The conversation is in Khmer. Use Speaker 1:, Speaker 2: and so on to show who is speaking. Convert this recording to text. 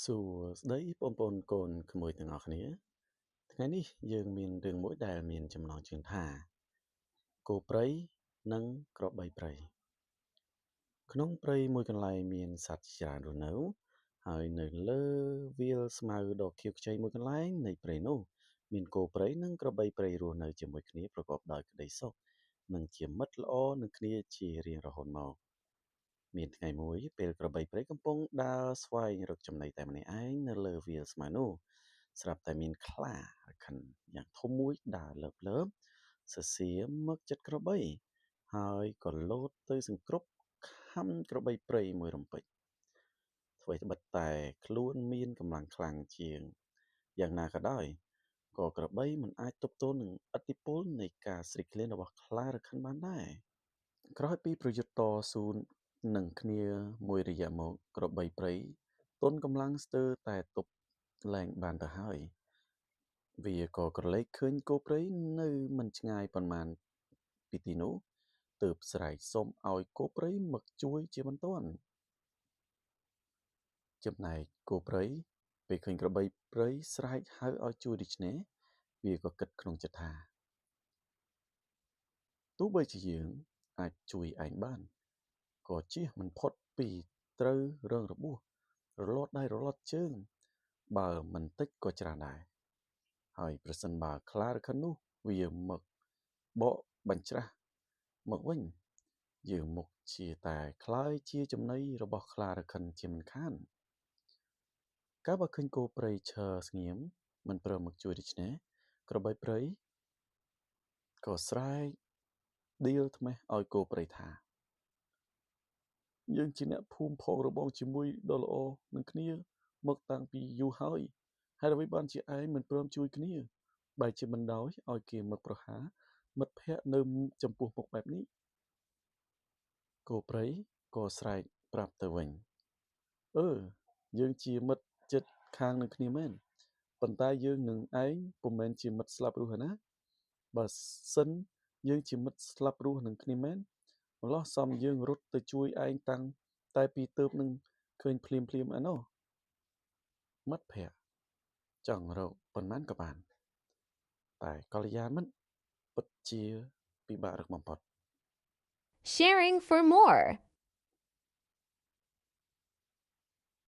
Speaker 1: សួស្តីបងប្អូនកូនក្មួយទាំងអស់គ្នាថ្ងៃនេះយើងមានរឿងមួយដែលមានចំណងជើងថាគោព្រៃនិងក្របីព្រៃក្នុងព្រៃមួយកន្លែងមានសត្វជាច្រើនរស់នៅហើយនៅលើវាលស្មៅដ៏ខៀវខ្ចីមួយកន្លែងនៃព្រៃនោះមានគោព្រៃនិងក្របីព្រៃរស់នៅជាមួយគ្នាប្រកបដោយក្តីសុខនិងជាមិត្តល្អនឹងគ្នាជារៀងរហូតមកមានថ្ងៃមួយពេលក្របីព្រៃកំពុងដើរស្វែងរកចំណីតែម្នាក់ឯងនៅលើវាលស្មៅនោះស្រាប់តែមានខ្លារខិនយ៉ាងធំមួយដើរលើបលើបសរសៀមមកជិតក្របីហើយក៏លោតទៅសង្គ្រប់ខាំក្របីព្រៃមួយរំពេចអ្វីត្បិតតែខ្លួនមានកម្លាំងខ្លាំងជាងយ៉ាងណាក៏ដោយក៏ក្របីមិនអាចទប់ទល់នឹងឥទ្ធិពលនៃការស្រេកឃ្លានរបស់ខ្លារខិនបានដែរក្រោយពីប្រយុទ្ធតស៊ូនឹងគ្នាមួយរយៈមកក្របីព្រៃទន់កម្លាំងស្ទើរតែទប់លែងបានទៅហើយវាក៏ក្រឡេកឃើញគោព្រៃនៅមិនឆ្ងាយប៉ុន្មានពីទីនោះទើបស្រែកសុំឲ្យគោព្រៃមកជួយជាបន្ទាន់ចំណែកគោព្រៃពេលឃើញក្របីព្រៃស្រែកហៅឲ្យជួយដូច្នេះវាក៏គិតក្នុងចិត្តថាទោះបីជាយើងអាចជួយឯងបានក៏ជៀសមិនផុតពីត្រូវរងរបួសរលាត់ដៃរលាត់ជើងបើមិនតិចក៏ច្រើនដែរហើយប្រសិនបើខ្លារខិននោះវាមកបកបញ្ច្រាស់មកវិញយើងមុខជាតែคล้ายជាចំណីរបស់ខ្លារខិនជាមិនខានកាលបើឃើញគោព្រៃឈរស្ងៀមមិនព្រមមកជួយដូច្នេះក្របីព្រៃក៏ស្រែកដៀលថ្មេះឲ្យគោព្រៃថាយើងជាអ្នកភូមិផងរបងជាមួយដ៏ល្អនឹងគ្នាមកតាំងពីយូរហើយហេតុអ្វីបានជាឯងមិនព្រមជួយគ្នាបែរជាបណ្ដោយឲ្យគេមកប្រហារមិត្តភ័ក្តិនៅចំពោះមុខបែបនេះគោព្រៃក៏ស្រែកប្រាប់ទៅវិញយើងជាមិត្តចិត្តខាងនឹងគ្នាមែនប៉ុន្តែយើងនឹងឯងពុំមែនជាមិត្តស្លាប់រស់ហើយណាបើសិនយើងជាមិត្តស្លាប់រស់នឹងគ្នាមែនម្លោះសំយើងរត់ទៅជួយឯងតាំងតែពីទើបនឹងឃើញភ្លាមឯណោះមិត្តភ័ក្តិចង់រកប៉ុន្មានក៏បានតែកល្យាណមិត្តពិតជាពិបាករកបំផុត
Speaker 2: Sharing for more